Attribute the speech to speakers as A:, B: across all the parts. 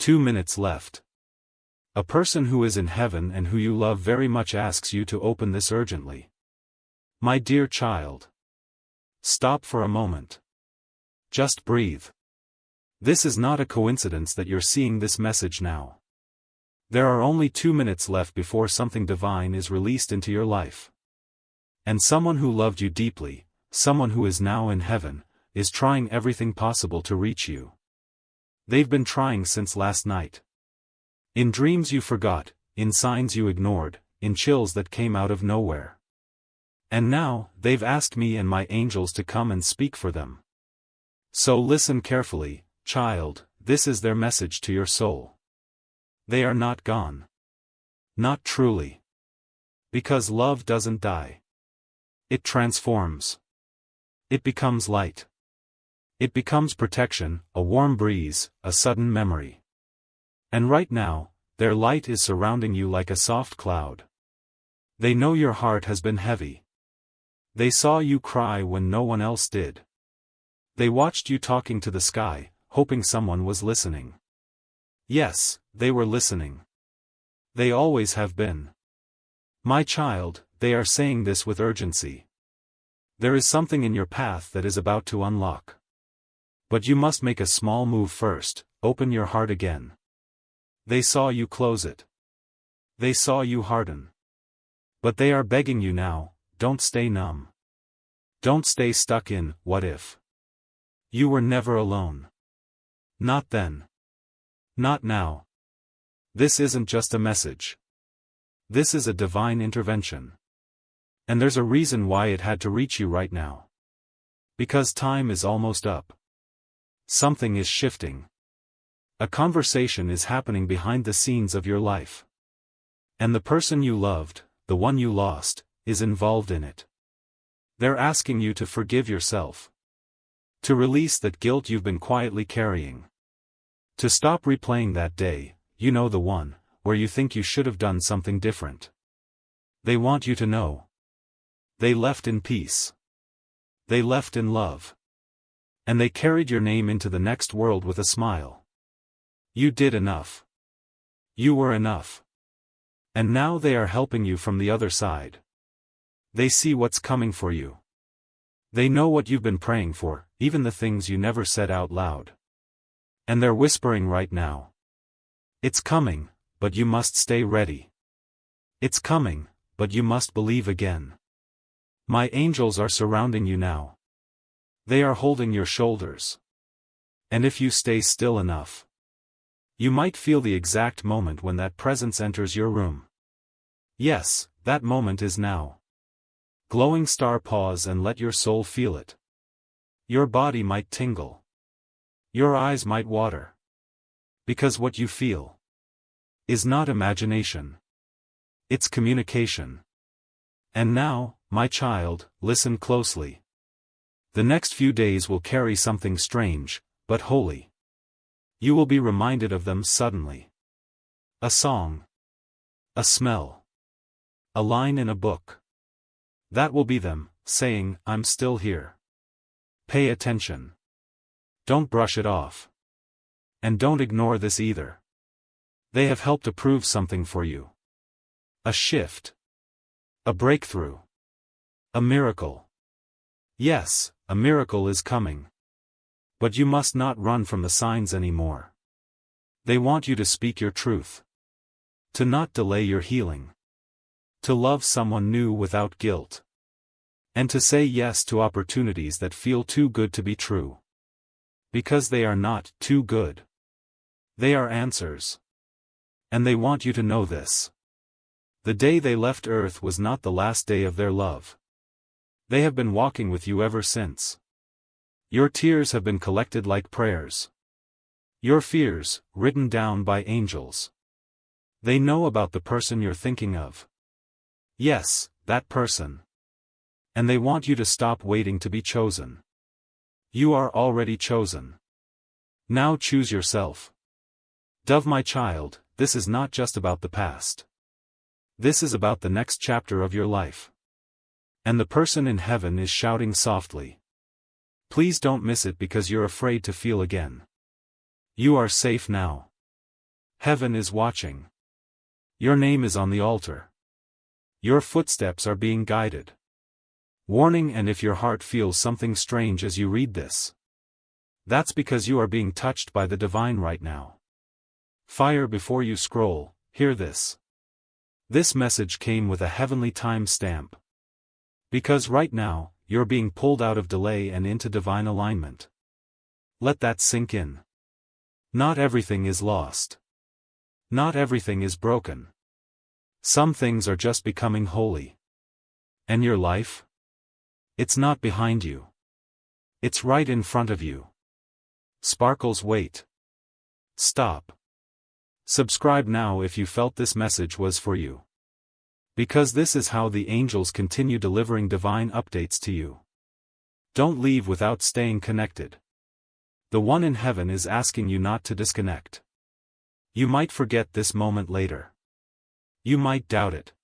A: 2 minutes left. A person who is in heaven and who you love very much asks you to open this urgently. My dear child. Stop for a moment. Just breathe. This is not a coincidence that you're seeing this message now. There are only 2 minutes left before something divine is released into your life. And someone who loved you deeply, someone who is now in heaven, is trying everything possible to reach you. They've been trying since last night. In dreams you forgot, in signs you ignored, in chills that came out of nowhere. And now, they've asked me and my angels to come and speak for them. So listen carefully, child, this is their message to your soul. They are not gone. Not truly. Because love doesn't die. It transforms. It becomes light. It becomes protection, a warm breeze, a sudden memory. And right now, their light is surrounding you like a soft cloud. They know your heart has been heavy. They saw you cry when no one else did. They watched you talking to the sky, hoping someone was listening. Yes, they were listening. They always have been. My child, they are saying this with urgency. There is something in your path that is about to unlock. But you must make a small move first, open your heart again. They saw you close it. They saw you harden. But they are begging you now, don't stay numb. Don't stay stuck in, what if? You were never alone. Not then. Not now. This isn't just a message. This is a divine intervention. And there's a reason why it had to reach you right now. Because time is almost up. Something is shifting. A conversation is happening behind the scenes of your life. And the person you loved, the one you lost, is involved in it. They're asking you to forgive yourself. To release that guilt you've been quietly carrying. To stop replaying that day, you know the one, where you think you should have done something different. They want you to know. They left in peace. They left in love. And they carried your name into the next world with a smile. You did enough. You were enough. And now they are helping you from the other side. They see what's coming for you. They know what you've been praying for, even the things you never said out loud. And they're whispering right now. It's coming, but you must stay ready. It's coming, but you must believe again. My angels are surrounding you now. They are holding your shoulders. And if you stay still enough, you might feel the exact moment when that presence enters your room. Yes, that moment is now. Glowing star, pause and let your soul feel it. Your body might tingle. Your eyes might water. Because what you feel is not imagination. It's communication. And now, my child, listen closely. The next few days will carry something strange, but holy. You will be reminded of them suddenly. A song. A smell. A line in a book. That will be them, saying, I'm still here. Pay attention. Don't brush it off. And don't ignore this either. They have helped to prove something for you. A shift. A breakthrough. A miracle. Yes, a miracle is coming. But you must not run from the signs anymore. They want you to speak your truth. To not delay your healing. To love someone new without guilt. And to say yes to opportunities that feel too good to be true. Because they are not too good. They are answers. And they want you to know this. The day they left Earth was not the last day of their love. They have been walking with you ever since. Your tears have been collected like prayers. Your fears, written down by angels. They know about the person you're thinking of. Yes, that person. And they want you to stop waiting to be chosen. You are already chosen. Now choose yourself. Dove, my child, this is not just about the past. This is about the next chapter of your life. And the person in heaven is shouting softly. Please don't miss it because you're afraid to feel again. You are safe now. Heaven is watching. Your name is on the altar. Your footsteps are being guided. Warning, and if your heart feels something strange as you read this, that's because you are being touched by the divine right now. Fire before you scroll, hear this. This message came with a heavenly time stamp. Because right now, you're being pulled out of delay and into divine alignment. Let that sink in. Not everything is lost. Not everything is broken. Some things are just becoming holy. And your life? It's not behind you. It's right in front of you. Sparkles, wait. Stop. Subscribe now if you felt this message was for you. Because this is how the angels continue delivering divine updates to you. Don't leave without staying connected. The one in heaven is asking you not to disconnect. You might forget this moment later. You might doubt it.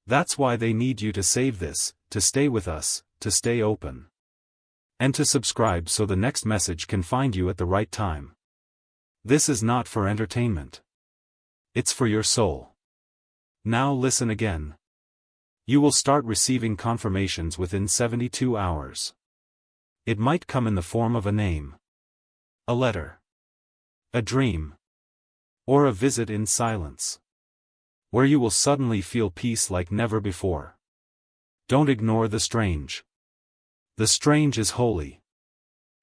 A: That's why they need you to save this, to stay with us, to stay open. And to subscribe so the next message can find you at the right time. This is not for entertainment. It's for your soul. Now listen again. You will start receiving confirmations within 72 hours. It might come in the form of a name, a letter, a dream, or a visit in silence, where you will suddenly feel peace like never before. Don't ignore the strange. The strange is holy.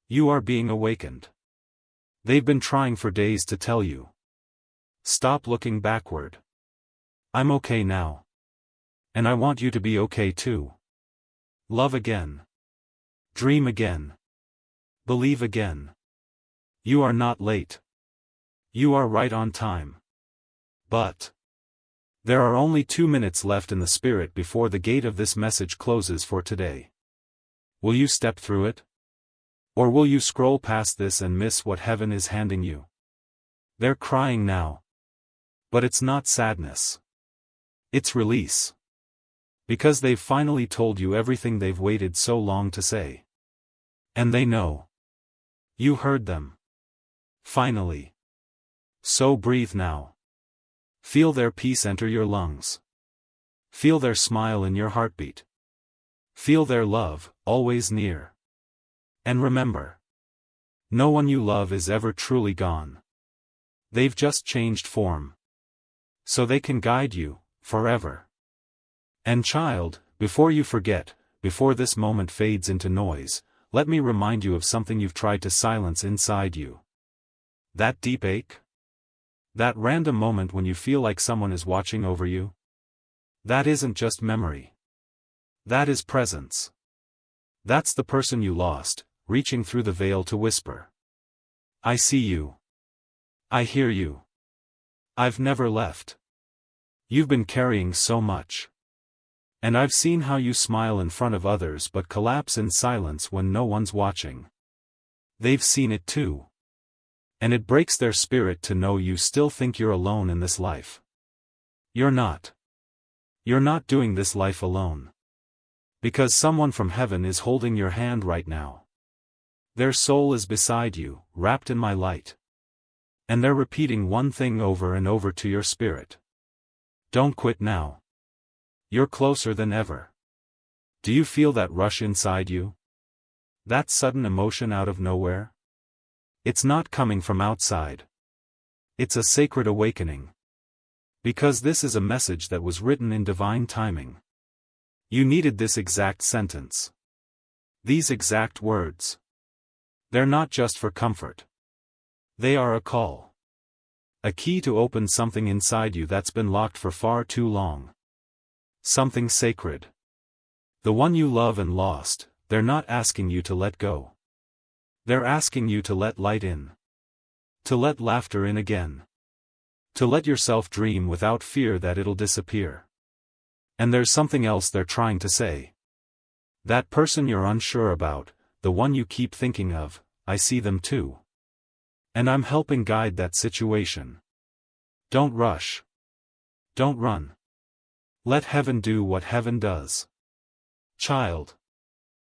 A: You are being awakened. They've been trying for days to tell you. Stop looking backward. I'm okay now. And I want you to be okay too. Love again. Dream again. Believe again. You are not late. You are right on time. But there are only 2 minutes left in the spirit before the gate of this message closes for today. Will you step through it? Or will you scroll past this and miss what heaven is handing you? They're crying now. But it's not sadness. It's release. Because they've finally told you everything they've waited so long to say. And they know. You heard them. Finally. So breathe now. Feel their peace enter your lungs. Feel their smile in your heartbeat. Feel their love, always near. And remember. No one you love is ever truly gone. They've just changed form. So they can guide you, forever. And child, before you forget, before this moment fades into noise, let me remind you of something you've tried to silence inside you. That deep ache? That random moment when you feel like someone is watching over you? That isn't just memory. That is presence. That's the person you lost, reaching through the veil to whisper. I see you. I hear you. I've never left. You've been carrying so much. And I've seen how you smile in front of others but collapse in silence when no one's watching. They've seen it too. And it breaks their spirit to know you still think you're alone in this life. You're not. You're not doing this life alone. Because someone from heaven is holding your hand right now. Their soul is beside you, wrapped in my light. And they're repeating one thing over and over to your spirit. Don't quit now. You're closer than ever. Do you feel that rush inside you? That sudden emotion out of nowhere? It's not coming from outside. It's a sacred awakening. Because this is a message that was written in divine timing. You needed this exact sentence. These exact words. They're not just for comfort. They are a call. A key to open something inside you that's been locked for far too long. Something sacred. The one you love and lost, they're not asking you to let go. They're asking you to let light in. To let laughter in again. To let yourself dream without fear that it'll disappear. And there's something else they're trying to say. That person you're unsure about, the one you keep thinking of, I see them too. And I'm helping guide that situation. Don't rush. Don't run. Let heaven do what heaven does. Child.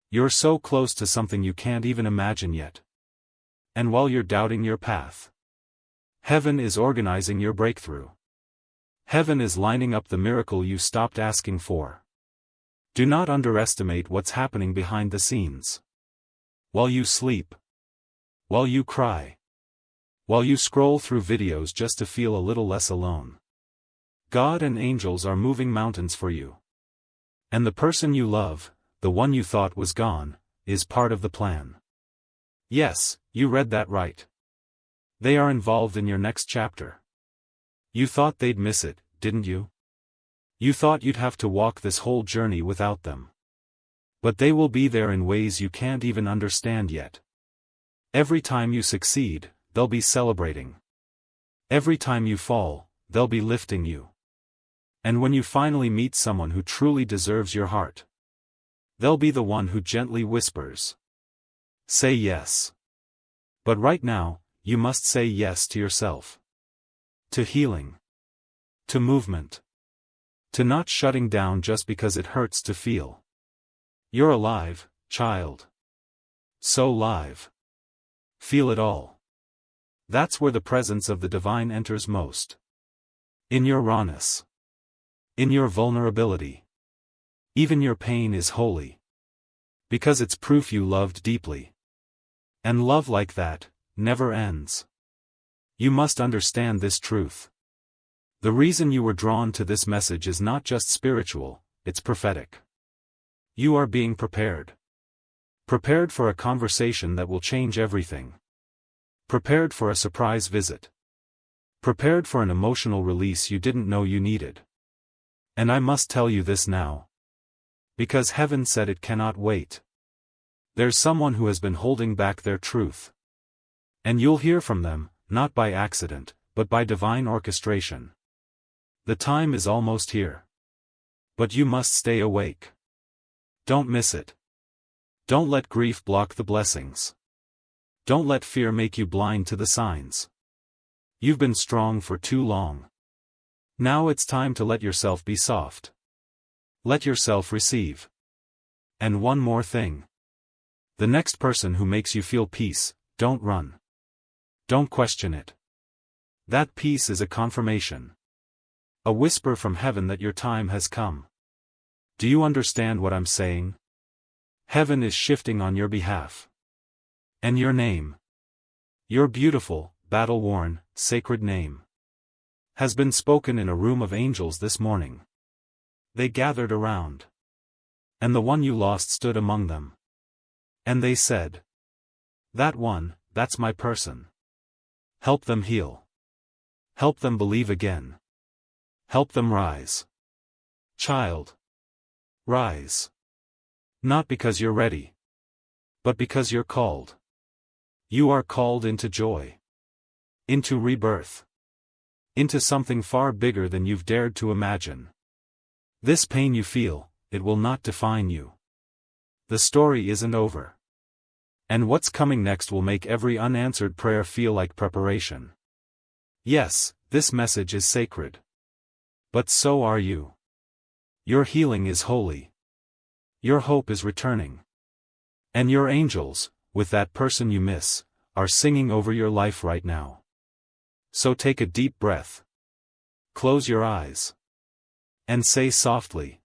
A: You're so close to something you can't even imagine yet. And while you're doubting your path, Heaven is organizing your breakthrough. Heaven is lining up the miracle you stopped asking for. Do not underestimate what's happening behind the scenes. While you sleep. While you cry. While you scroll through videos just to feel a little less alone. God and angels are moving mountains for you. And the person you love, the one you thought was gone, is part of the plan. Yes, you read that right. They are involved in your next chapter. You thought they'd miss it, didn't you? You thought you'd have to walk this whole journey without them. But they will be there in ways you can't even understand yet. Every time you succeed, they'll be celebrating. Every time you fall, they'll be lifting you. And when you finally meet someone who truly deserves your heart, they'll be the one who gently whispers, "Say yes." But right now, you must say yes to yourself. To healing. To movement. To not shutting down just because it hurts to feel. You're alive, child. So live. Feel it all. That's where the presence of the divine enters most. In your rawness. In your vulnerability. Even your pain is holy. Because it's proof you loved deeply. And love like that never ends. You must understand this truth. The reason you were drawn to this message is not just spiritual, it's prophetic. You are being prepared. Prepared for a conversation that will change everything. Prepared for a surprise visit. Prepared for an emotional release you didn't know you needed. And I must tell you this now. Because heaven said it cannot wait. There's someone who has been holding back their truth. And you'll hear from them, not by accident, but by divine orchestration. The time is almost here. But you must stay awake. Don't miss it. Don't let grief block the blessings. Don't let fear make you blind to the signs. You've been strong for too long. Now it's time to let yourself be soft. Let yourself receive. And one more thing. The next person who makes you feel peace, don't run. Don't question it. That peace is a confirmation. A whisper from heaven that your time has come. Do you understand what I'm saying? Heaven is shifting on your behalf. And your name. Your beautiful, battle-worn, sacred name. Has been spoken in a room of angels this morning. They gathered around. And the one you lost stood among them. And they said, "That one, that's my person. Help them heal. Help them believe again. Help them rise. Child. Rise. Not because you're ready. But because you're called. You are called into joy. Into rebirth. Into something far bigger than you've dared to imagine. This pain you feel, it will not define you. The story isn't over. And what's coming next will make every unanswered prayer feel like preparation. Yes, this message is sacred. But so are you. Your healing is holy. Your hope is returning. And your angels, with that person you miss, are singing over your life right now. So take a deep breath. Close your eyes. And say softly,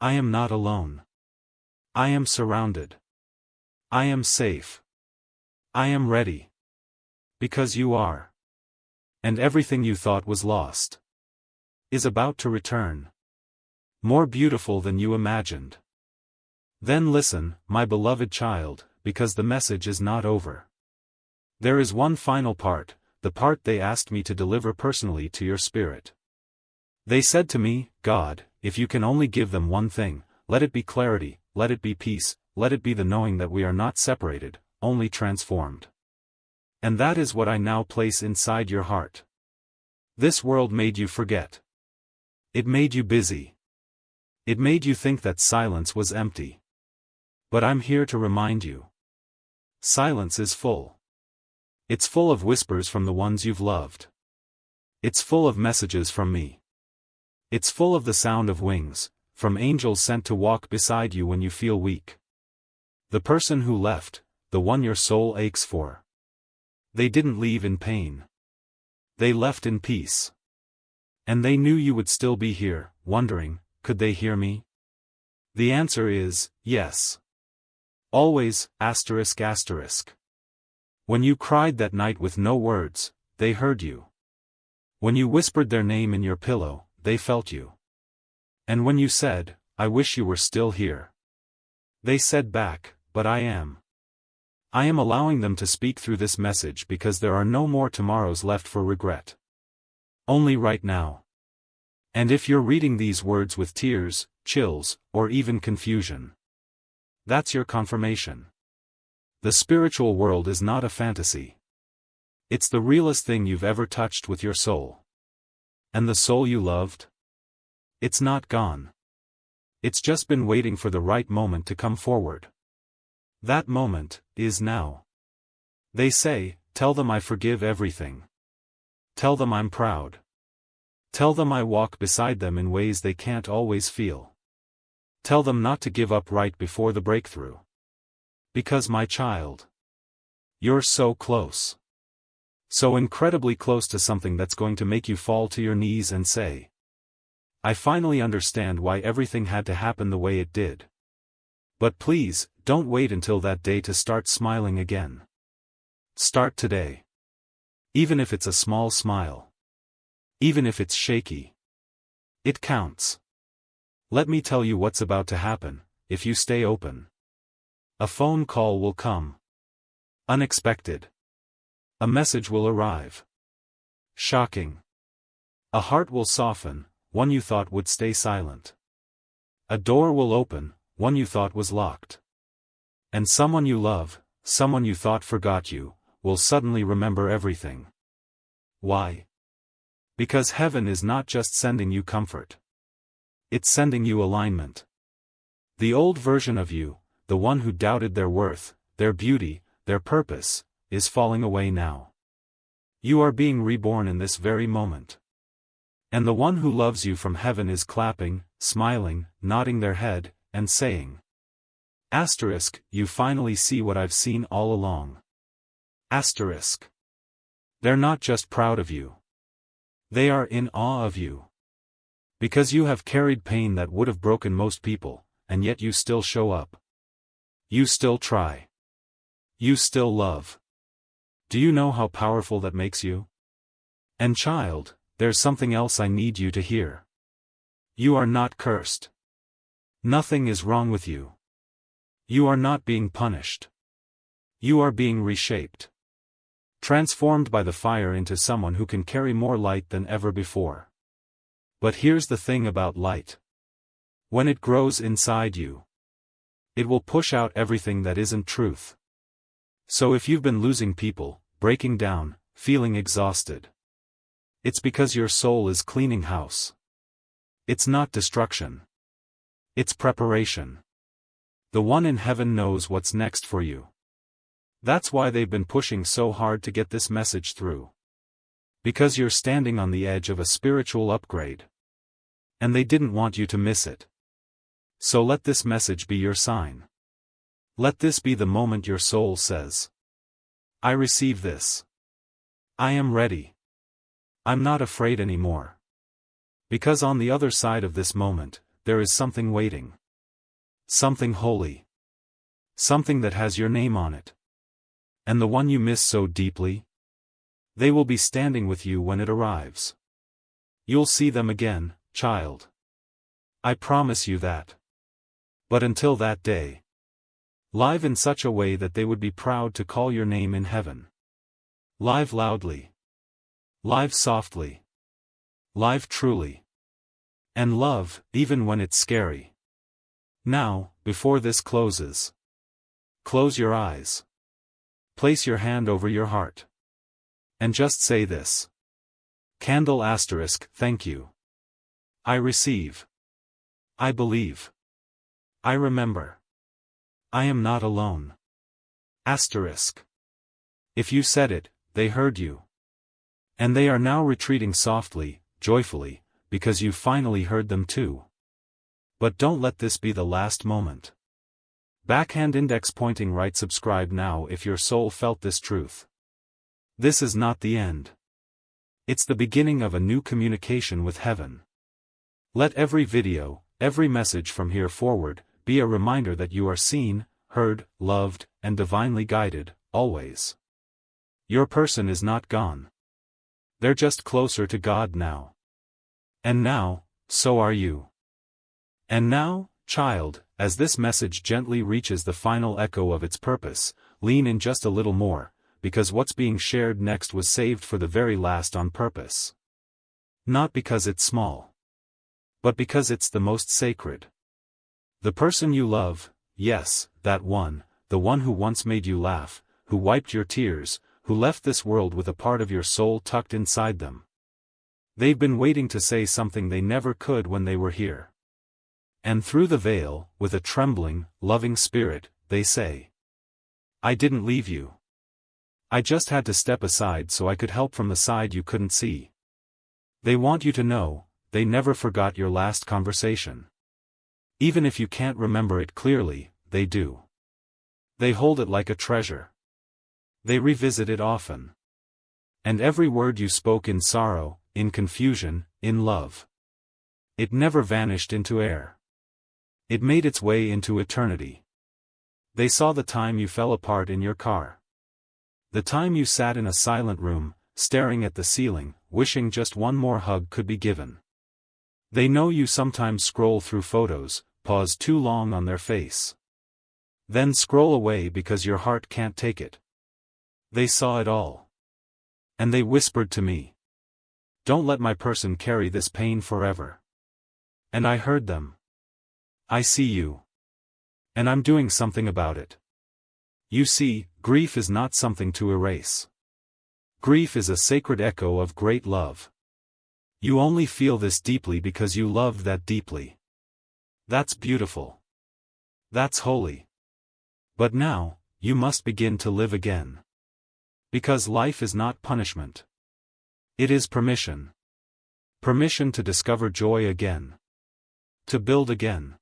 A: "I am not alone. I am surrounded. I am safe. I am ready." Because you are. And everything you thought was lost is about to return. More beautiful than you imagined. Then listen, my beloved child, because the message is not over. There is one final part, the part they asked me to deliver personally to your spirit. They said to me, "God, if you can only give them one thing, let it be clarity, let it be peace, let it be the knowing that we are not separated, only transformed." And that is what I now place inside your heart. This world made you forget. It made you busy. It made you think that silence was empty. But I'm here to remind you. Silence is full. It's full of whispers from the ones you've loved. It's full of messages from me. It's full of the sound of wings, from angels sent to walk beside you when you feel weak. The person who left, the one your soul aches for. They didn't leave in pain. They left in peace. And they knew you would still be here, wondering, could they hear me? The answer is, yes. Always, asterisk asterisk. When you cried that night with no words, they heard you. When you whispered their name in your pillow, they felt you. And when you said, I wish you were still here, they said back, but I am. I am allowing them to speak through this message because there are no more tomorrows left for regret. Only right now. And if you're reading these words with tears, chills, or even confusion, that's your confirmation. The spiritual world is not a fantasy. It's the realest thing you've ever touched with your soul. And the soul you loved? It's not gone. It's just been waiting for the right moment to come forward. That moment is now. They say, tell them I forgive everything. Tell them I'm proud. Tell them I walk beside them in ways they can't always feel. Tell them not to give up right before the breakthrough. Because my child, you're so close. So incredibly close to something that's going to make you fall to your knees and say, I finally understand why everything had to happen the way it did. But please, don't wait until that day to start smiling again. Start today. Even if it's a small smile. Even if it's shaky. It counts. Let me tell you what's about to happen, if you stay open. A phone call will come. Unexpected. A message will arrive. Shocking. A heart will soften, one you thought would stay silent. A door will open, one you thought was locked. And someone you love, someone you thought forgot you, will suddenly remember everything. Why? Because heaven is not just sending you comfort. It's sending you alignment. The old version of you, the one who doubted their worth, their beauty, their purpose, is falling away now. You are being reborn in this very moment. And the one who loves you from heaven is clapping, smiling, nodding their head, and saying, asterisk, you finally see what I've seen all along. Asterisk. They're not just proud of you. They are in awe of you. Because you have carried pain that would have broken most people, and yet you still show up. You still try. You still love. Do you know how powerful that makes you? And child, there's something else I need you to hear. You are not cursed. Nothing is wrong with you. You are not being punished. You are being reshaped. Transformed by the fire into someone who can carry more light than ever before. But here's the thing about light. When it grows inside you, it will push out everything that isn't truth. So if you've been losing people, breaking down, feeling exhausted, it's because your soul is cleaning house. It's not destruction. It's preparation. The one in heaven knows what's next for you. That's why they've been pushing so hard to get this message through. Because you're standing on the edge of a spiritual upgrade. And they didn't want you to miss it. So let this message be your sign. Let this be the moment your soul says, I receive this. I am ready. I'm not afraid anymore. Because on the other side of this moment, there is something waiting. Something holy. Something that has your name on it. And the one you miss so deeply? They will be standing with you when it arrives. You'll see them again, child. I promise you that. But until that day, live in such a way that they would be proud to call your name in heaven. Live loudly. Live softly. Live truly. And love, even when it's scary. Now, before this closes, close your eyes. Place your hand over your heart. And just say this. Candle asterisk, thank you. I receive. I believe. I remember. I am not alone. Asterisk. If you said it, they heard you. And they are now retreating softly, joyfully, because you finally heard them too. But don't let this be the last moment. Backhand index pointing right. Subscribe now if your soul felt this truth. This is not the end. It's the beginning of a new communication with heaven. Let every video, every message from here forward, be a reminder that you are seen, heard, loved, and divinely guided, always. Your person is not gone. They're just closer to God now. And now, so are you. And now, child, as this message gently reaches the final echo of its purpose, lean in just a little more, because what's being shared next was saved for the very last on purpose. Not because it's small, but because it's the most sacred. The person you love, yes, that one, the one who once made you laugh, who wiped your tears, who left this world with a part of your soul tucked inside them. They've been waiting to say something they never could when they were here. And through the veil, with a trembling, loving spirit, they say, I didn't leave you. I just had to step aside so I could help from the side you couldn't see. They want you to know, they never forgot your last conversation. Even if you can't remember it clearly, they do. They hold it like a treasure. They revisit it often. And every word you spoke in sorrow, in confusion, in love. It never vanished into air. It made its way into eternity. They saw the time you fell apart in your car. The time you sat in a silent room, staring at the ceiling, wishing just one more hug could be given. They know you sometimes scroll through photos, pause too long on their face. Then scroll away because your heart can't take it. They saw it all. And they whispered to me, don't let my person carry this pain forever. And I heard them. I see you. And I'm doing something about it. You see, grief is not something to erase. Grief is a sacred echo of great love. You only feel this deeply because you love that deeply. That's beautiful. That's holy. But now, you must begin to live again. Because life is not punishment. It is permission. Permission to discover joy again. To build again.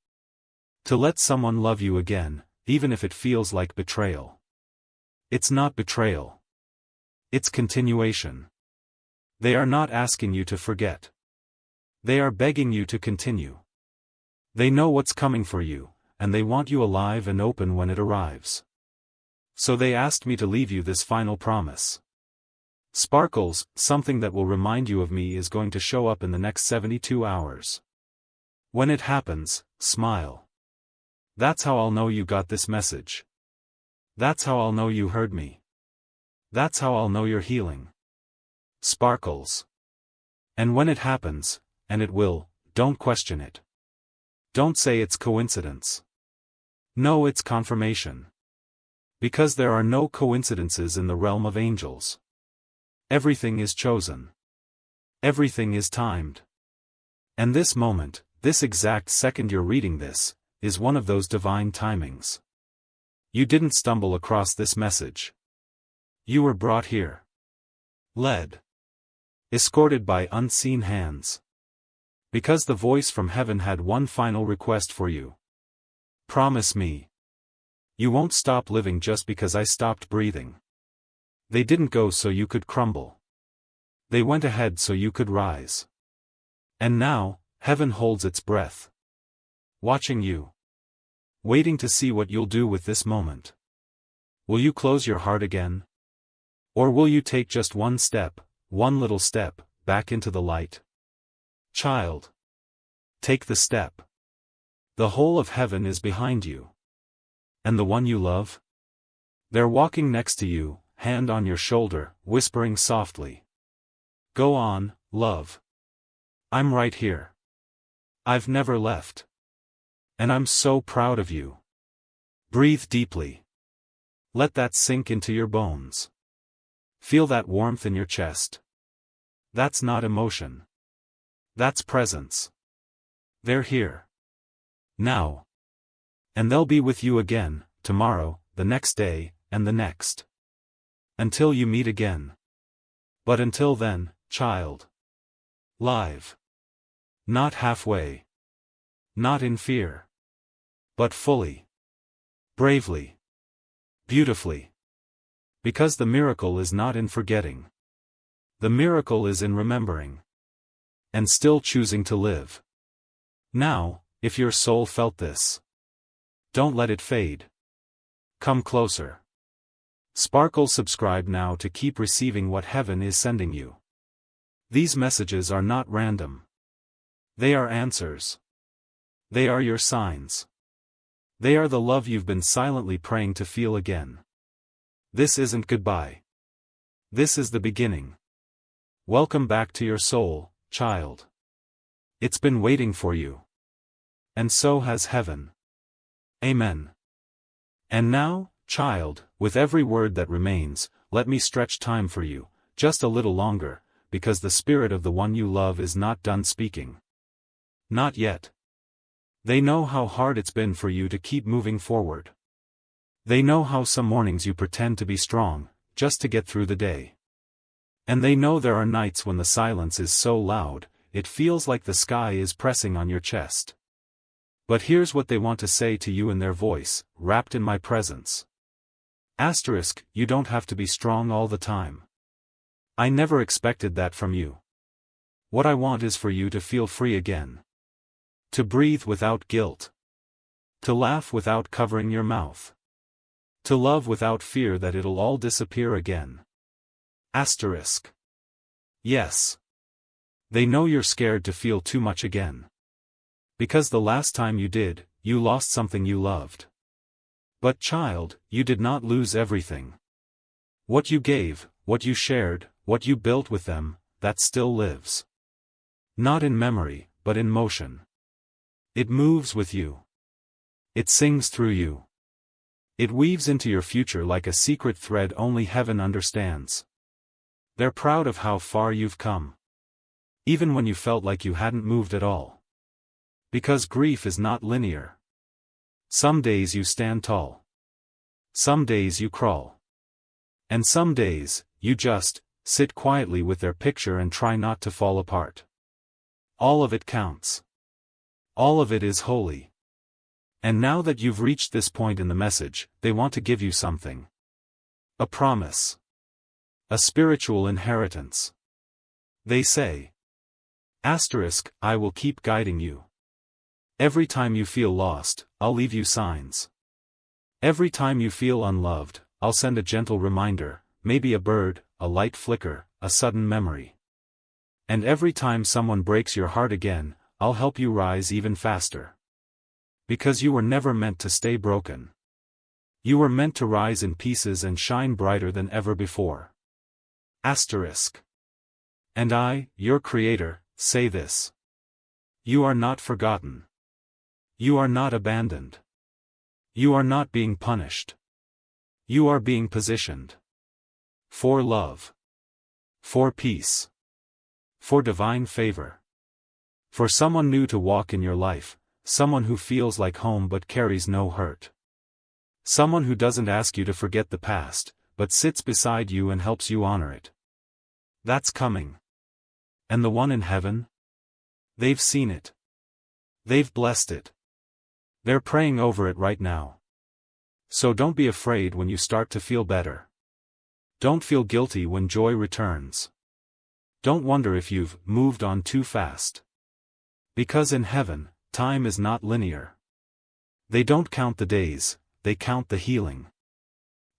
A: To let someone love you again, even if it feels like betrayal. It's not betrayal. It's continuation. They are not asking you to forget. They are begging you to continue. They know what's coming for you, and they want you alive and open when it arrives. So they asked me to leave you this final promise. Sparkles, something that will remind you of me is going to show up in the next 72 hours. When it happens, smile. That's how I'll know you got this message. That's how I'll know you heard me. That's how I'll know you're healing. Sparkles. And when it happens, and it will, don't question it. Don't say it's coincidence. No, it's confirmation. Because there are no coincidences in the realm of angels. Everything is chosen. Everything is timed. And this moment, this exact second you're reading this, is one of those divine timings. You didn't stumble across this message. You were brought here. Led. Escorted by unseen hands. Because the voice from heaven had one final request for you. Promise me. You won't stop living just because I stopped breathing. They didn't go so you could crumble. They went ahead so you could rise. And now, heaven holds its breath. Watching you. Waiting to see what you'll do with this moment. Will you close your heart again? Or will you take just one step, one little step, back into the light? Child. Take the step. The whole of heaven is behind you. And the one you love? They're walking next to you, hand on your shoulder, whispering softly. Go on, love. I'm right here. I've never left. And I'm so proud of you. Breathe deeply. Let that sink into your bones. Feel that warmth in your chest. That's not emotion. That's presence. They're here. Now. And they'll be with you again, tomorrow, the next day, and the next. Until you meet again. But until then, child. Live. Not halfway. Not in fear. But fully. Bravely. Beautifully. Because the miracle is not in forgetting. The miracle is in remembering. And still choosing to live. Now, if your soul felt this, don't let it fade. Come closer. Sparkle. Subscribe now to keep receiving what heaven is sending you. These messages are not random. They are answers. They are your signs. They are the love you've been silently praying to feel again. This isn't goodbye. This is the beginning. Welcome back to your soul, child. It's been waiting for you. And so has heaven. Amen. And now, child, with every word that remains, let me stretch time for you, just a little longer, because the spirit of the one you love is not done speaking. Not yet. They know how hard it's been for you to keep moving forward. They know how some mornings you pretend to be strong, just to get through the day. And they know there are nights when the silence is so loud, it feels like the sky is pressing on your chest. But here's what they want to say to you in their voice, wrapped in my presence. Asterisk, you don't have to be strong all the time. I never expected that from you. What I want is for you to feel free again. To breathe without guilt. To laugh without covering your mouth. To love without fear that it'll all disappear again. Asterisk. Yes. They know you're scared to feel too much again. Because the last time you did, you lost something you loved. But child, you did not lose everything. What you gave, what you shared, what you built with them, that still lives. Not in memory, but in motion. It moves with you. It sings through you. It weaves into your future like a secret thread only heaven understands. They're proud of how far you've come. Even when you felt like you hadn't moved at all. Because grief is not linear. Some days you stand tall. Some days you crawl. And some days, you just sit quietly with their picture and try not to fall apart. All of it counts. All of it is holy. And now that you've reached this point in the message, they want to give you something. A promise. A spiritual inheritance. They say. Asterisk, I will keep guiding you. Every time you feel lost, I'll leave you signs. Every time you feel unloved, I'll send a gentle reminder, maybe a bird, a light flicker, a sudden memory. And every time someone breaks your heart again, I'll help you rise even faster. Because you were never meant to stay broken. You were meant to rise in pieces and shine brighter than ever before. Asterisk. And I, your creator, say this. You are not forgotten. You are not abandoned. You are not being punished. You are being positioned. For love. For peace. For divine favor. For someone new to walk in your life, someone who feels like home but carries no hurt. Someone who doesn't ask you to forget the past, but sits beside you and helps you honor it. That's coming. And the one in heaven? They've seen it. They've blessed it. They're praying over it right now. So don't be afraid when you start to feel better. Don't feel guilty when joy returns. Don't wonder if you've moved on too fast. Because in heaven, time is not linear. They don't count the days, they count the healing.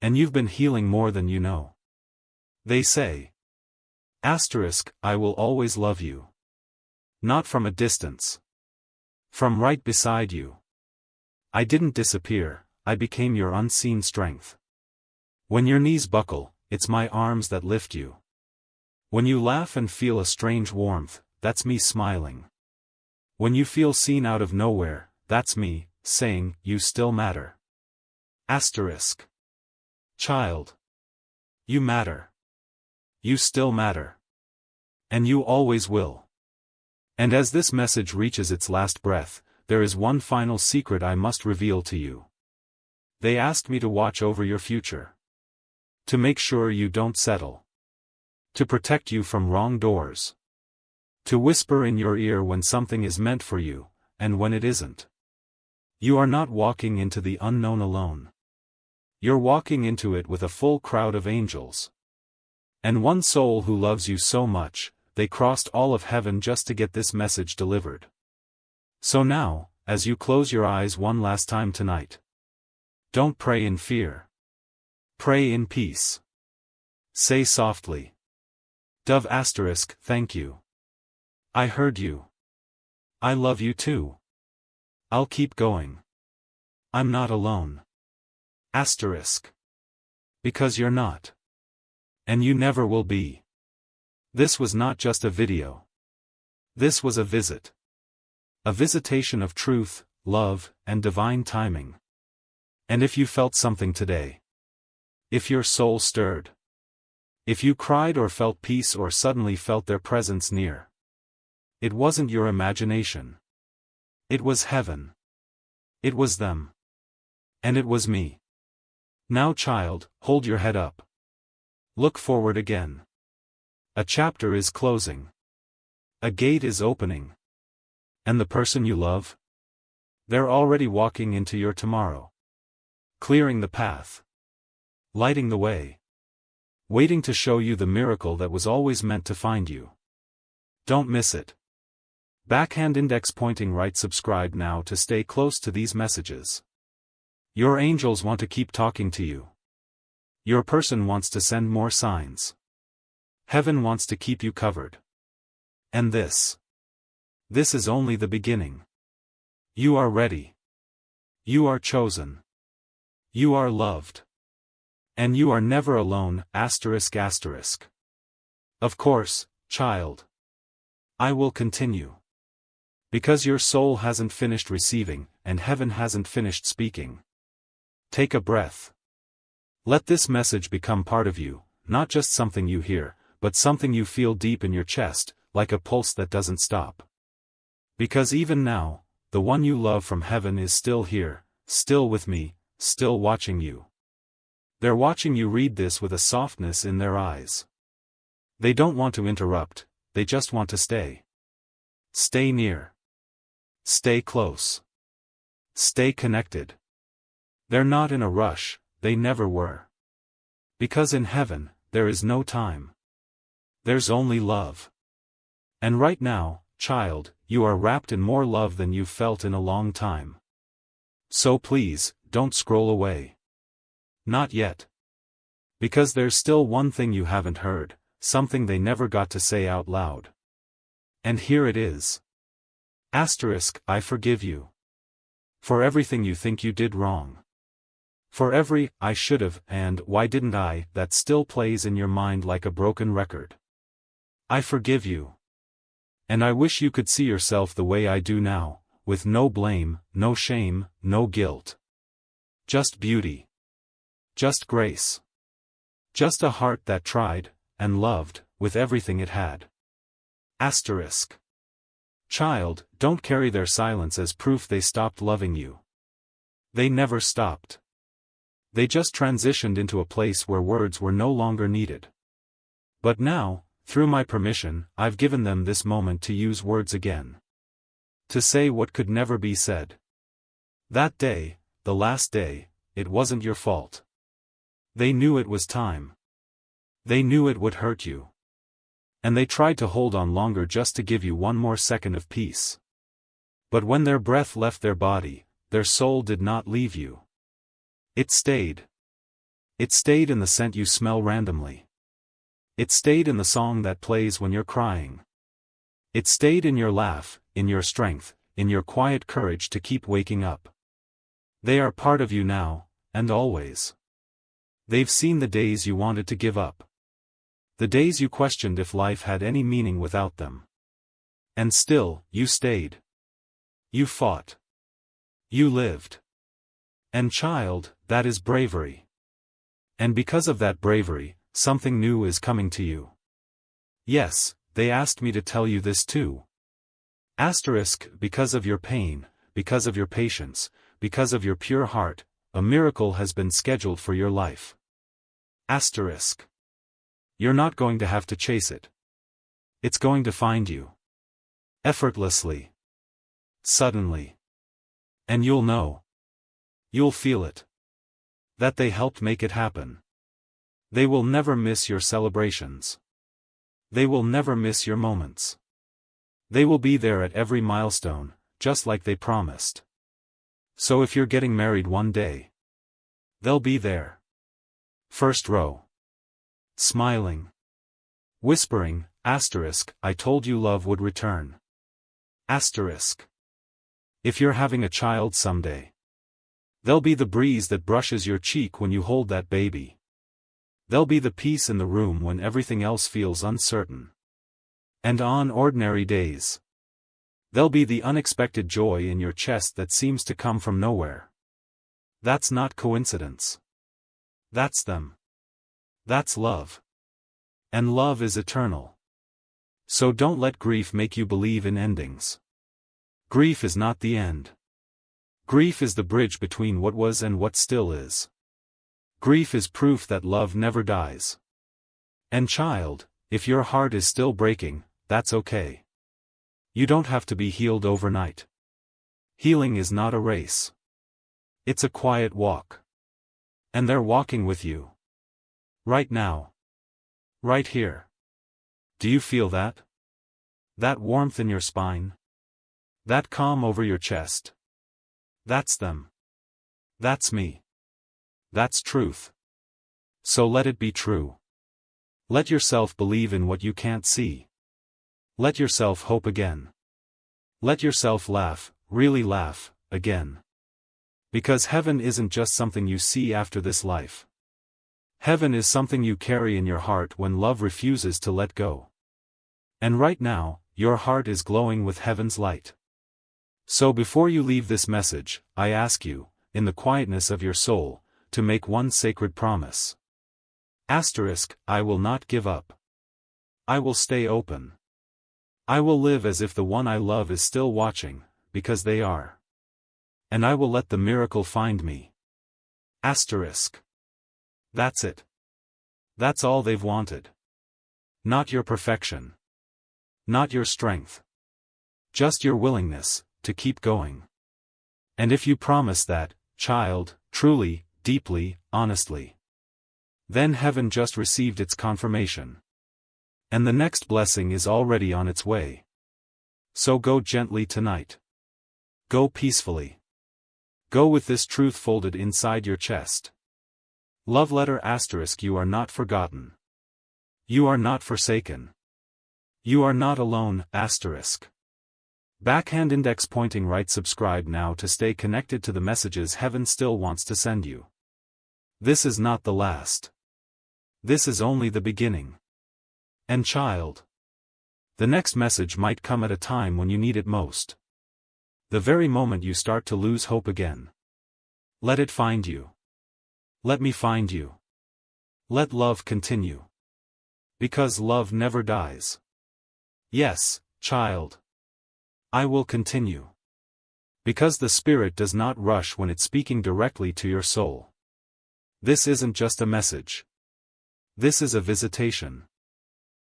A: And you've been healing more than you know. They say. Asterisk, I will always love you. Not from a distance. From right beside you. I didn't disappear, I became your unseen strength. When your knees buckle, it's my arms that lift you. When you laugh and feel a strange warmth, that's me smiling. When you feel seen out of nowhere, that's me, saying, you still matter. Asterisk. Child. You matter. You still matter. And you always will. And as this message reaches its last breath, there is one final secret I must reveal to you. They asked me to watch over your future. To make sure you don't settle. To protect you from wrong doors. To whisper in your ear when something is meant for you, and when it isn't. You are not walking into the unknown alone. You're walking into it with a full crowd of angels. And one soul who loves you so much, they crossed all of heaven just to get this message delivered. So now, as you close your eyes one last time tonight, don't pray in fear. Pray in peace. Say softly, Dove *, thank you. I heard you. I love you too. I'll keep going. I'm not alone. *. Because you're not. And you never will be. This was not just a video. This was a visit. A visitation of truth, love, and divine timing. And if you felt something today, if your soul stirred, if you cried or felt peace or suddenly felt their presence near, it wasn't your imagination. It was heaven. It was them. And it was me. Now, child, hold your head up. Look forward again. A chapter is closing. A gate is opening. And the person you love? They're already walking into your tomorrow. Clearing the path. Lighting the way. Waiting to show you the miracle that was always meant to find you. Don't miss it. Backhand index pointing right. Subscribe now to stay close to these messages. Your angels want to keep talking to you. Your person wants to send more signs. Heaven wants to keep you covered. And this is only the beginning. You are ready. You are chosen. You are loved. And you are never alone. ****. Of course, child. I will continue. Because your soul hasn't finished receiving, and heaven hasn't finished speaking. Take a breath. Let this message become part of you, not just something you hear, but something you feel deep in your chest, like a pulse that doesn't stop. Because even now, the one you love from heaven is still here, still with me, still watching you. They're watching you read this with a softness in their eyes. They don't want to interrupt, they just want to stay. Stay near. Stay close. Stay connected. They're not in a rush, they never were. Because in heaven, there is no time. There's only love. And right now, child, you are wrapped in more love than you've felt in a long time. So please, don't scroll away. Not yet. Because there's still one thing you haven't heard, something they never got to say out loud. And here it is. ***, I forgive you. For everything you think you did wrong. For every, I should've, and why didn't I, that still plays in your mind like a broken record. I forgive you. And I wish you could see yourself the way I do now, with no blame, no shame, no guilt. Just beauty. Just grace. Just a heart that tried, and loved, with everything it had. ***. Child, don't carry their silence as proof they stopped loving you. They never stopped. They just transitioned into a place where words were no longer needed. But now, through my permission, I've given them this moment to use words again. To say what could never be said. That day, the last day, it wasn't your fault. They knew it was time. They knew it would hurt you. And they tried to hold on longer just to give you one more second of peace. But when their breath left their body, their soul did not leave you. It stayed. It stayed in the scent you smell randomly. It stayed in the song that plays when you're crying. It stayed in your laugh, in your strength, in your quiet courage to keep waking up. They are part of you now, and always. They've seen the days you wanted to give up. The days you questioned if life had any meaning without them. And still, you stayed. You fought. You lived. And child, that is bravery. And because of that bravery, something new is coming to you. Yes, they asked me to tell you this too. ***, because of your pain, because of your patience, because of your pure heart, a miracle has been scheduled for your life. ***. You're not going to have to chase it. It's going to find you. Effortlessly. Suddenly. And you'll know. You'll feel it. That they helped make it happen. They will never miss your celebrations. They will never miss your moments. They will be there at every milestone, just like they promised. So if you're getting married one day, they'll be there. First row. Smiling. Whispering, asterisk, I told you love would return. Asterisk. If you're having a child someday, they'll be the breeze that brushes your cheek when you hold that baby. They'll be the peace in the room when everything else feels uncertain. And on ordinary days, they'll be the unexpected joy in your chest that seems to come from nowhere. That's not coincidence. That's them. That's love. And love is eternal. So don't let grief make you believe in endings. Grief is not the end. Grief is the bridge between what was and what still is. Grief is proof that love never dies. And child, if your heart is still breaking, that's okay. You don't have to be healed overnight. Healing is not a race. It's a quiet walk. And they're walking with you. Right now. Right here. Do you feel that? That warmth in your spine? That calm over your chest? That's them. That's me. That's truth. So let it be true. Let yourself believe in what you can't see. Let yourself hope again. Let yourself laugh, really laugh, again. Because heaven isn't just something you see after this life. Heaven is something you carry in your heart when love refuses to let go. And right now, your heart is glowing with heaven's light. So before you leave this message, I ask you, in the quietness of your soul, to make one sacred promise. Asterisk, I will not give up. I will stay open. I will live as if the one I love is still watching, because they are. And I will let the miracle find me. Asterisk. That's it. That's all they've wanted. Not your perfection. Not your strength. Just your willingness to keep going. And if you promise that, child, truly, deeply, honestly, then heaven just received its confirmation. And the next blessing is already on its way. So go gently tonight. Go peacefully. Go with this truth folded inside your chest. Love letter asterisk, you are not forgotten. You are not forsaken. You are not alone, asterisk. Backhand index pointing right. Subscribe now to stay connected to the messages heaven still wants to send you. This is not the last. This is only the beginning. And child, the next message might come at a time when you need it most. The very moment you start to lose hope again. Let it find you. Let me find you. Let love continue. Because love never dies. Yes, child. I will continue. Because the Spirit does not rush when it's speaking directly to your soul. This isn't just a message. This is a visitation.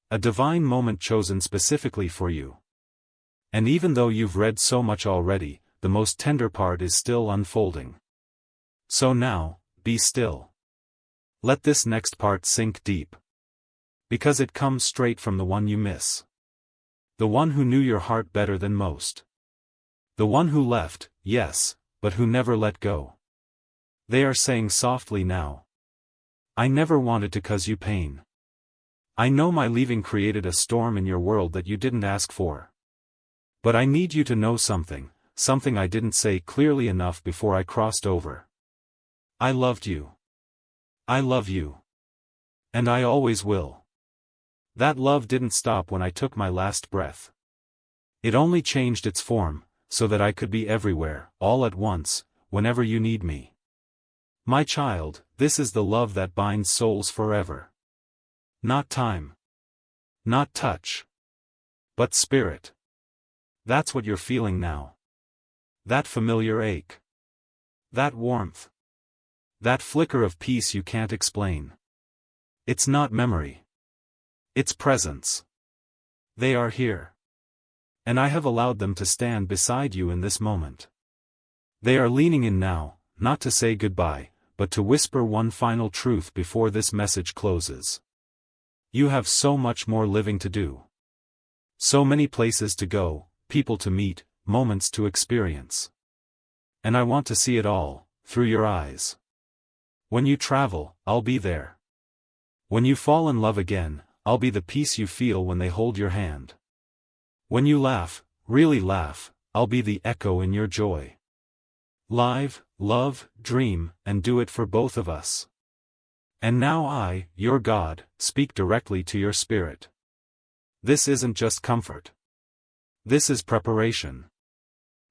A: A divine moment chosen specifically for you. And even though you've read so much already, the most tender part is still unfolding. So now, be still. Let this next part sink deep. Because it comes straight from the one you miss. The one who knew your heart better than most. The one who left, yes, but who never let go. They are saying softly now. I never wanted to cause you pain. I know my leaving created a storm in your world that you didn't ask for. But I need you to know something, something I didn't say clearly enough before I crossed over. I loved you. I love you. And I always will. That love didn't stop when I took my last breath. It only changed its form, so that I could be everywhere, all at once, whenever you need me. My child, this is the love that binds souls forever. Not time. Not touch. But spirit. That's what you're feeling now. That familiar ache. That warmth. That flicker of peace you can't explain. It's not memory. It's presence. They are here. And I have allowed them to stand beside you in this moment. They are leaning in now, not to say goodbye, but to whisper one final truth before this message closes. You have so much more living to do. So many places to go, people to meet, moments to experience. And I want to see it all, through your eyes. When you travel, I'll be there. When you fall in love again, I'll be the peace you feel when they hold your hand. When you laugh, really laugh, I'll be the echo in your joy. Live, love, dream, and do it for both of us. And now I, your God, speak directly to your spirit. This isn't just comfort. This is preparation.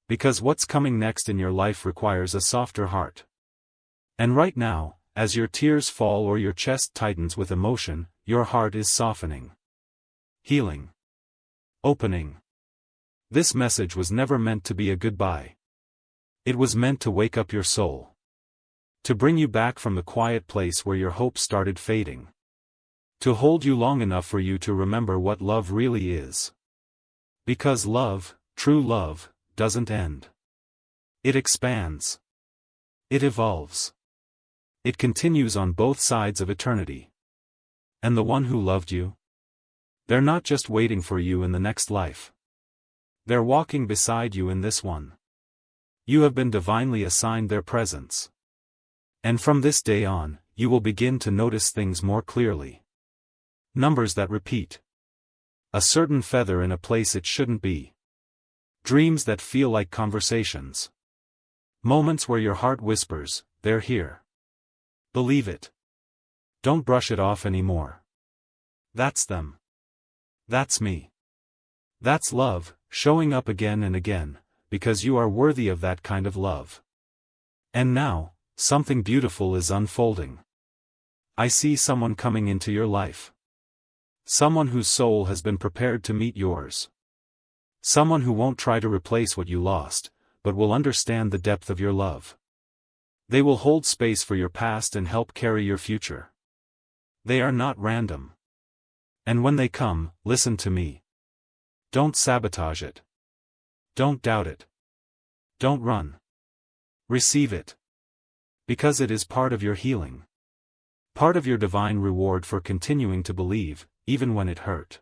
A: Because what's coming next in your life requires a softer heart. And right now, as your tears fall or your chest tightens with emotion, your heart is softening. Healing. Opening. This message was never meant to be a goodbye. It was meant to wake up your soul. To bring you back from the quiet place where your hope started fading. To hold you long enough for you to remember what love really is. Because love, true love, doesn't end. It expands. It evolves. It continues on both sides of eternity. And the one who loved you? They're not just waiting for you in the next life. They're walking beside you in this one. You have been divinely assigned their presence. And from this day on, you will begin to notice things more clearly. Numbers that repeat. A certain feather in a place it shouldn't be. Dreams that feel like conversations. Moments where your heart whispers, they're here. Believe it. Don't brush it off anymore. That's them. That's me. That's love, showing up again and again, because you are worthy of that kind of love. And now, something beautiful is unfolding. I see someone coming into your life. Someone whose soul has been prepared to meet yours. Someone who won't try to replace what you lost, but will understand the depth of your love. They will hold space for your past and help carry your future. They are not random. And when they come, listen to me. Don't sabotage it. Don't doubt it. Don't run. Receive it. Because it is part of your healing. Part of your divine reward for continuing to believe, even when it hurt.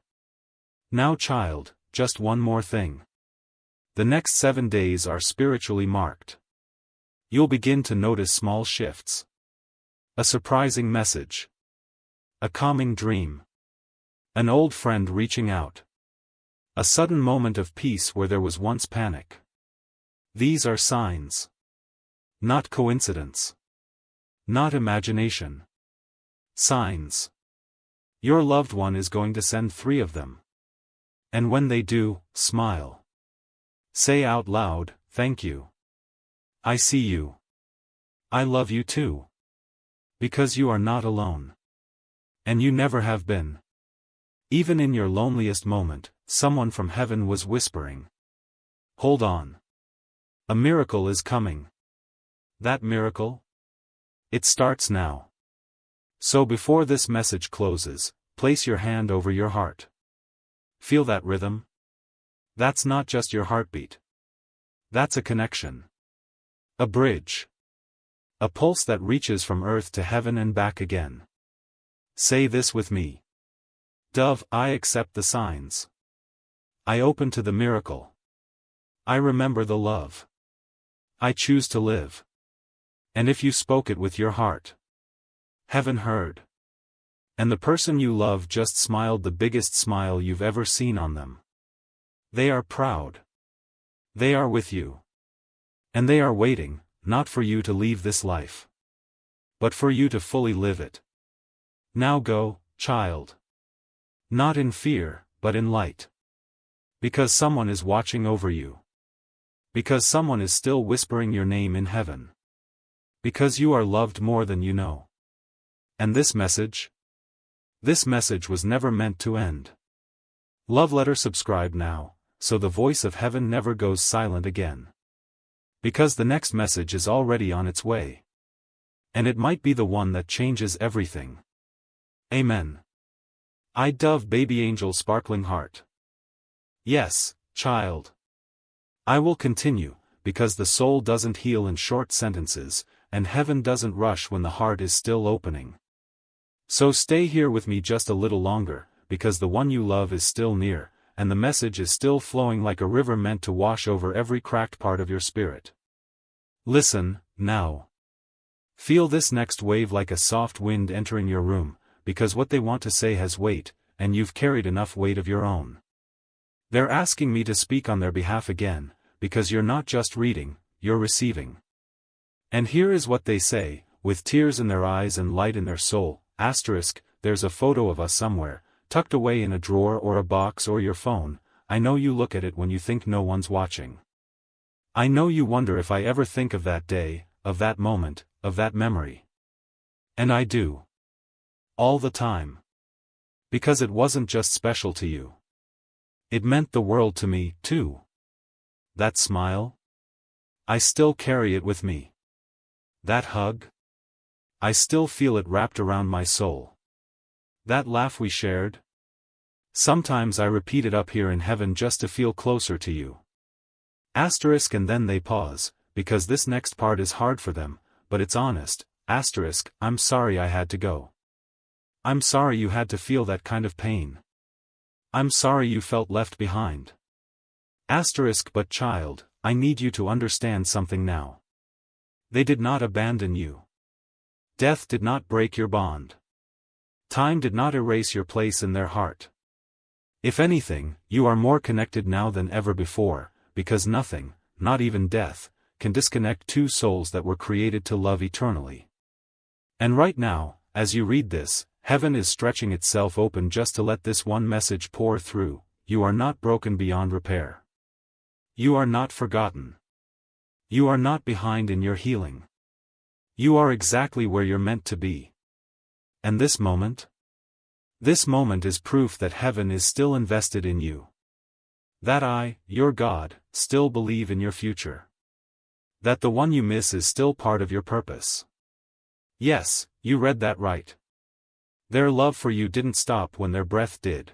A: Now, child, just one more thing. The next 7 days are spiritually marked. You'll begin to notice small shifts. A surprising message. A calming dream. An old friend reaching out. A sudden moment of peace where there was once panic. These are signs. Not coincidence. Not imagination. Signs. Your loved one is going to send 3 of them. And when they do, smile. Say out loud, thank you. I see you. I love you too. Because you are not alone. And you never have been. Even in your loneliest moment, someone from heaven was whispering. Hold on. A miracle is coming. That miracle? It starts now. So before this message closes, place your hand over your heart. Feel that rhythm? That's not just your heartbeat. That's a connection. A bridge. A pulse that reaches from earth to heaven and back again. Say this with me. Dove, I accept the signs. I open to the miracle. I remember the love. I choose to live. And if you spoke it with your heart, heaven heard. And the person you love just smiled the biggest smile you've ever seen on them. They are proud. They are with you. And they are waiting, not for you to leave this life, but for you to fully live it. Now go, child. Not in fear, but in light. Because someone is watching over you. Because someone is still whispering your name in heaven. Because you are loved more than you know. And this message? This message was never meant to end. Love letter, subscribe now, so the voice of heaven never goes silent again. Because the next message is already on its way. And it might be the one that changes everything. Amen. I Dove Baby Angel Sparkling Heart. Yes, child. I will continue, because the soul doesn't heal in short sentences, and heaven doesn't rush when the heart is still opening. So stay here with me just a little longer, because the one you love is still near, and the message is still flowing like a river meant to wash over every cracked part of your spirit. Listen, now. Feel this next wave like a soft wind entering your room, because what they want to say has weight, and you've carried enough weight of your own. They're asking me to speak on their behalf again, because you're not just reading, you're receiving. And here is what they say, with tears in their eyes and light in their soul, there's a photo of us somewhere, tucked away in a drawer or a box or your phone. I know you look at it when you think no one's watching. I know you wonder if I ever think of that day, of that moment, of that memory. And I do. All the time. Because it wasn't just special to you. It meant the world to me, too. That smile? I still carry it with me. That hug? I still feel it wrapped around my soul. That laugh we shared? Sometimes I repeat it up here in heaven just to feel closer to you. And then they pause, because this next part is hard for them, but it's honest. I'm sorry I had to go. I'm sorry you had to feel that kind of pain. I'm sorry you felt left behind. But child, I need you to understand something now. They did not abandon you. Death did not break your bond. Time did not erase your place in their heart. If anything, you are more connected now than ever before, because nothing, not even death, can disconnect two souls that were created to love eternally. And right now, as you read this, heaven is stretching itself open just to let this one message pour through. You are not broken beyond repair. You are not forgotten. You are not behind in your healing. You are exactly where you're meant to be. And this moment? This moment is proof that heaven is still invested in you. That I, your God, still believe in your future. That the one you miss is still part of your purpose. Yes, you read that right. Their love for you didn't stop when their breath did.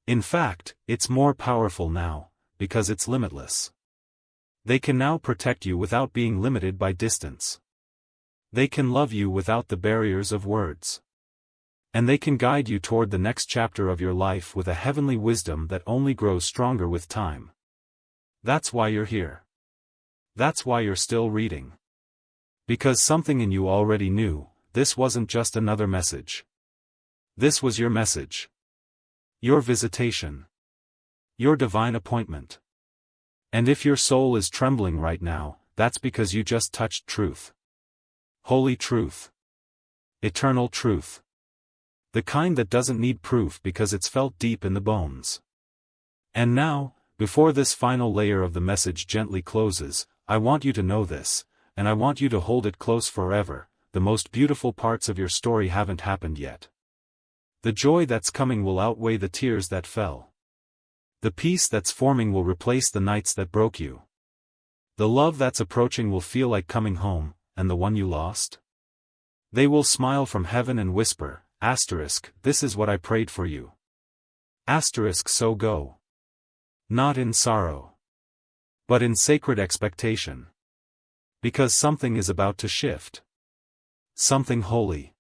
A: In fact, it's more powerful now, because it's limitless. They can now protect you without being limited by distance. They can love you without the barriers of words. And they can guide you toward the next chapter of your life with a heavenly wisdom that only grows stronger with time. That's why you're here. That's why you're still reading. Because something in you already knew, this wasn't just another message. This was your message. Your visitation. Your divine appointment. And if your soul is trembling right now, that's because you just touched truth. Holy truth. Eternal truth. The kind that doesn't need proof because it's felt deep in the bones. And now, before this final layer of the message gently closes, I want you to know this, and I want you to hold it close forever. The most beautiful parts of your story haven't happened yet. The joy that's coming will outweigh the tears that fell. The peace that's forming will replace the nights that broke you. The love that's approaching will feel like coming home, and the one you lost? They will smile from heaven and whisper, this is what I prayed for you. So go. Not in sorrow. But in sacred expectation. Because something is about to shift. Something holy.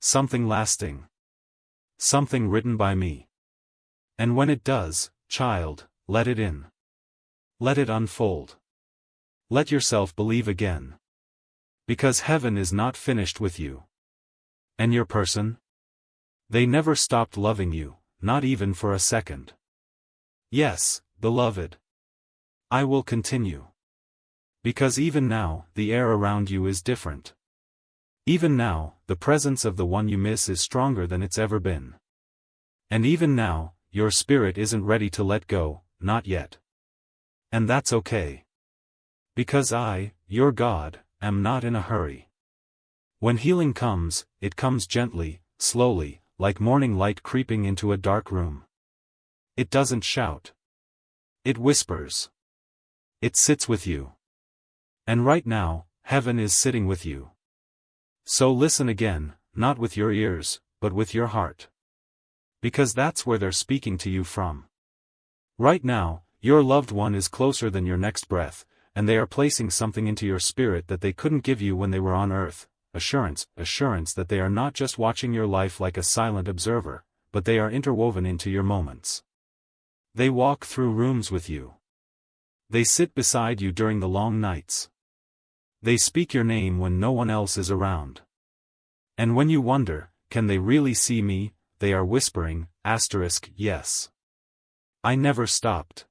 A: Something lasting. Something written by me. And when it does, child, let it in. Let it unfold. Let yourself believe again. Because heaven is not finished with you. And your person? They never stopped loving you, not even for a second. Yes, beloved. I will continue. Because even now, the air around you is different. Even now, the presence of the one you miss is stronger than it's ever been. And even now, your spirit isn't ready to let go, not yet. And that's okay. Because I, your God, am not in a hurry. When healing comes, it comes gently, slowly, like morning light creeping into a dark room. It doesn't shout. It whispers. It sits with you. And right now, heaven is sitting with you. So listen again, not with your ears, but with your heart. Because that's where they're speaking to you from. Right now, your loved one is closer than your next breath, and they are placing something into your spirit that they couldn't give you when they were on earth, assurance that they are not just watching your life like a silent observer, but they are interwoven into your moments. They walk through rooms with you. They sit beside you during the long nights. They speak your name when no one else is around. And when you wonder, can they really see me, they are whispering, yes. I never stopped.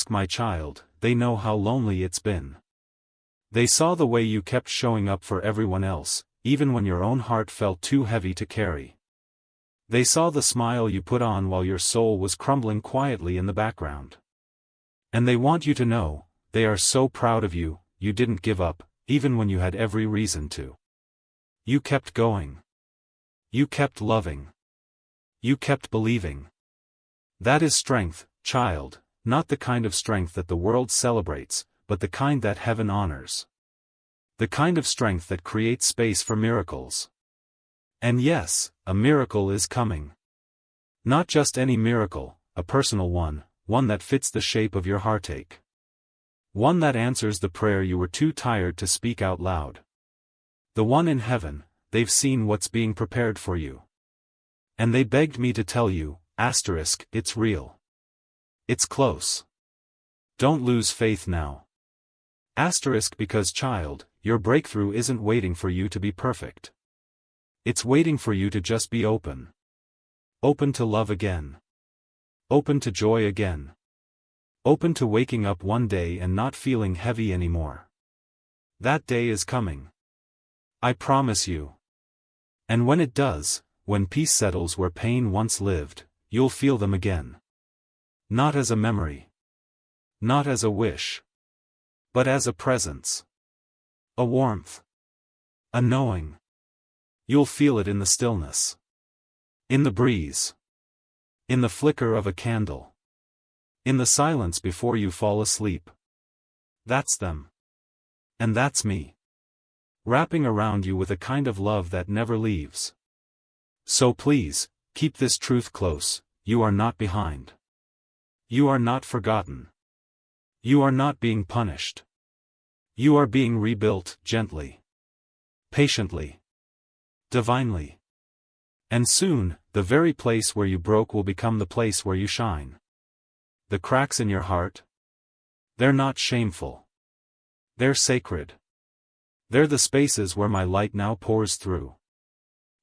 A: My child, they know how lonely it's been. They saw the way you kept showing up for everyone else, even when your own heart felt too heavy to carry. They saw the smile you put on while your soul was crumbling quietly in the background. And they want you to know, they are so proud of you, you didn't give up, even when you had every reason to. You kept going. You kept loving. You kept believing. That is strength, child, not the kind of strength that the world celebrates, but the kind that heaven honors. The kind of strength that creates space for miracles. And yes, a miracle is coming. Not just any miracle, a personal one that fits the shape of your heartache. One that answers the prayer you were too tired to speak out loud. The one in heaven, they've seen what's being prepared for you. And they begged me to tell you, it's real. It's close. Don't lose faith now. Because child, your breakthrough isn't waiting for you to be perfect. It's waiting for you to just be open. Open to love again. Open to joy again. Open to waking up one day and not feeling heavy anymore. That day is coming. I promise you. And when it does, when peace settles where pain once lived, you'll feel them again. Not as a memory. Not as a wish. But as a presence. A warmth. A knowing. You'll feel it in the stillness. In the breeze. In the flicker of a candle. In the silence before you fall asleep. That's them. And that's me. Wrapping around you with a kind of love that never leaves. So please, keep this truth close, you are not behind. You are not forgotten. You are not being punished. You are being rebuilt, gently. Patiently. Divinely. And soon, the very place where you broke will become the place where you shine. The cracks in your heart? They're not shameful. They're sacred. They're the spaces where my light now pours through.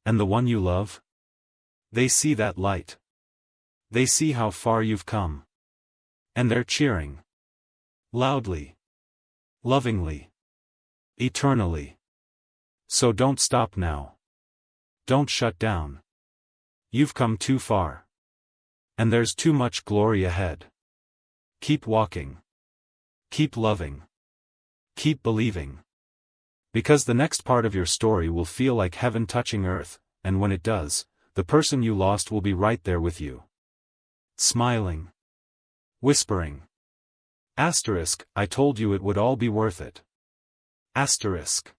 A: And the one you love? They see that light. They see how far you've come. And they're cheering. Loudly. Lovingly. Eternally. So don't stop now. Don't shut down. You've come too far. And there's too much glory ahead. Keep walking. Keep loving. Keep believing. Because the next part of your story will feel like heaven touching earth, and when it does, the person you lost will be right there with you. Smiling. Whispering. I told you it would all be worth it. Asterisk.